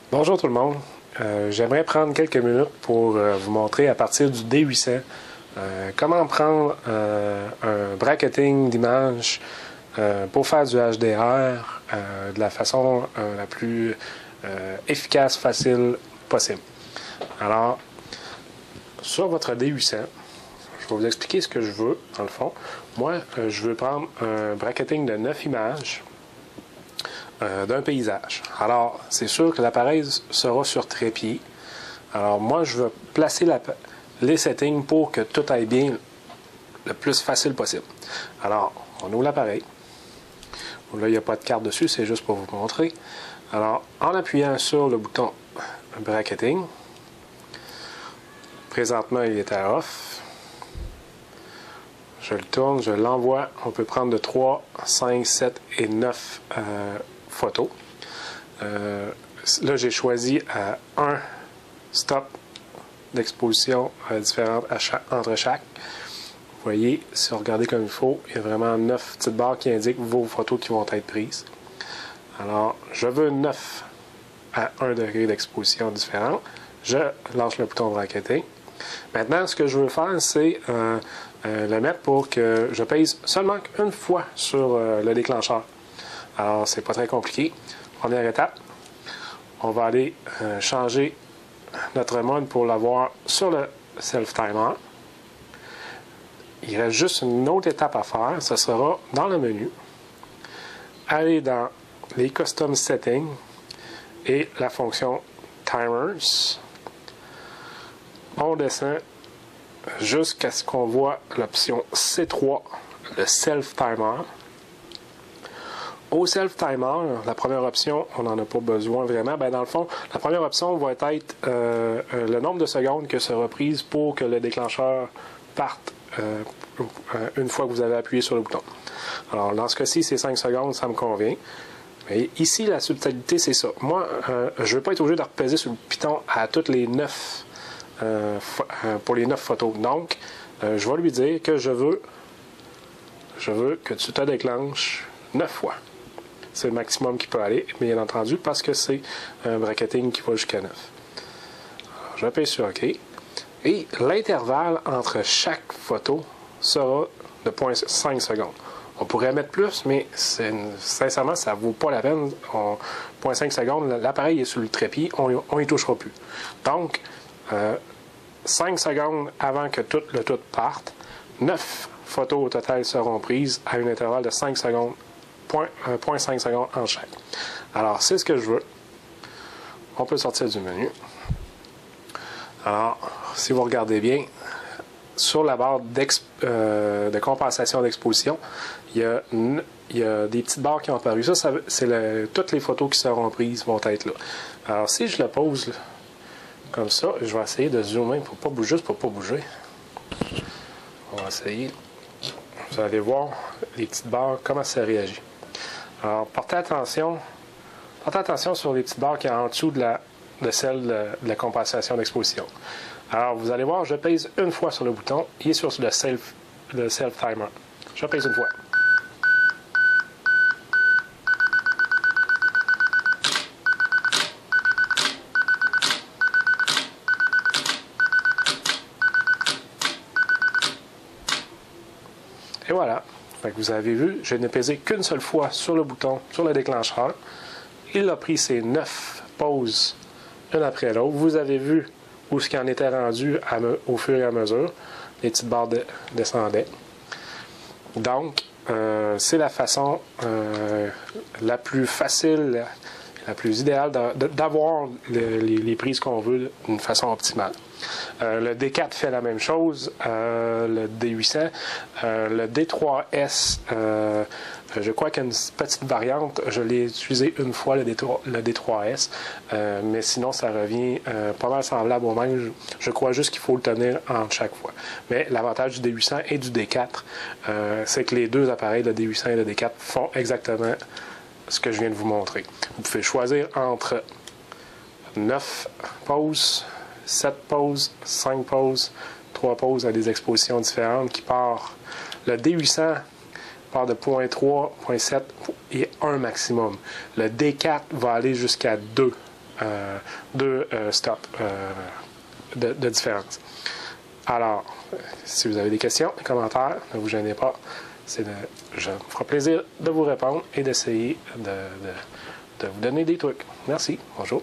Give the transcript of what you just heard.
Bonjour tout le monde. J'aimerais prendre quelques minutes pour vous montrer à partir du D800 comment prendre un bracketing d'image pour faire du HDR de la façon la plus efficace, facile possible. Alors, sur votre D800, je vais vous expliquer ce que je veux dans le fond. Moi, je veux prendre un bracketing de 9 images d'un paysage. Alors, c'est sûr que l'appareil sera sur trépied. Alors, moi, je veux placer les settings pour que tout aille bien le plus facile possible. Alors, on ouvre l'appareil. Là, il n'y a pas de carte dessus, c'est juste pour vous montrer. Alors, en appuyant sur le bouton bracketing, présentement, il est à off. Je le tourne, je l'envoie. On peut prendre de 3, 5, 7 et 9 photos. Là, j'ai choisi un stop d'exposition différente entre chaque. Vous voyez, si vous regardez comme il faut, il y a vraiment 9 petites barres qui indiquent vos photos qui vont être prises. Alors, je veux 9 à 1 degré d'exposition différente. Je lâche le bouton bracketing. Maintenant, ce que je veux faire, c'est le mettre pour que je pèse seulement une fois sur le déclencheur. Alors, c'est pas très compliqué. Première étape, on va aller changer notre mode pour l'avoir sur le self-timer. Il reste juste une autre étape à faire. Ce sera dans le menu. Aller dans les Custom Settings et la fonction Timers. On descend jusqu'à ce qu'on voit l'option C3, le self-timer. Au self-timer, la première option, on n'en a pas besoin vraiment. Dans le fond, la première option va être le nombre de secondes que sera prise pour que le déclencheur parte une fois que vous avez appuyé sur le bouton. Alors, dans ce cas-ci, c'est 5 secondes, ça me convient. Mais ici, la subtilité, c'est ça. Moi, je ne veux pas être obligé de repaiser sur le piton à toutes les 9 pour les 9 photos. Donc, je vais lui dire que je veux que tu te déclenches 9 fois. C'est le maximum qui peut aller, bien entendu, parce que c'est un bracketing qui va jusqu'à 9. Alors, j'appuie sur OK. Et l'intervalle entre chaque photo sera de 0,5 secondes. On pourrait mettre plus, mais sincèrement, ça ne vaut pas la peine. 0,5 secondes, l'appareil est sur le trépied, on n'y touchera plus. Donc, 5 secondes avant que le tout parte, 9 photos au total seront prises à un intervalle de 5 secondes, 0,5 secondes en chaque. Alors, c'est ce que je veux. On peut sortir du menu. Alors, si vous regardez bien, sur la barre de compensation d'exposition, il y a des petites barres qui ont apparu. Ça c'est toutes les photos qui seront prises vont être là. Alors, si je le pose comme ça, je vais essayer de zoomer pour pas bouger, juste pour pas bouger. On va essayer. Vous allez voir les petites barres, comment ça réagit. Alors, portez attention sur les petites barres qui sont en dessous de celle de la compensation d'exposition. Alors, vous allez voir, je pèse une fois sur le bouton. Il est sur le self-timer. Je pèse une fois. Et voilà. Fait que vous avez vu, je n'ai pesé qu'une seule fois sur le bouton, sur le déclencheur. Il a pris ses 9 pauses, une après l'autre. Vous avez vu où ce qui en était rendu au fur et à mesure. Les petites barres descendaient. Donc, c'est la façon la plus facile, la plus idéale d'avoir les prises qu'on veut d'une façon optimale. Le D4 fait la même chose, le D800, le D3S, je crois qu'il y a une petite variante, je l'ai utilisé une fois le D3S, mais sinon ça revient pas mal semblable au même, je crois juste qu'il faut le tenir entre chaque fois. Mais l'avantage du D800 et du D4, c'est que les deux appareils, le D800 et le D4, font exactement ce que je viens de vous montrer. Vous pouvez choisir entre 9 pauses, 7 pauses, 5 pauses, 3 pauses à des expositions différentes qui part. Le D800 part de 0.3, 0.7 et 1 maximum. Le D4 va aller jusqu'à 2 deux stops de différence. Alors, si vous avez des questions, des commentaires, ne vous gênez pas. Je me ferai plaisir de vous répondre et d'essayer de vous donner des trucs. Merci. Bonjour.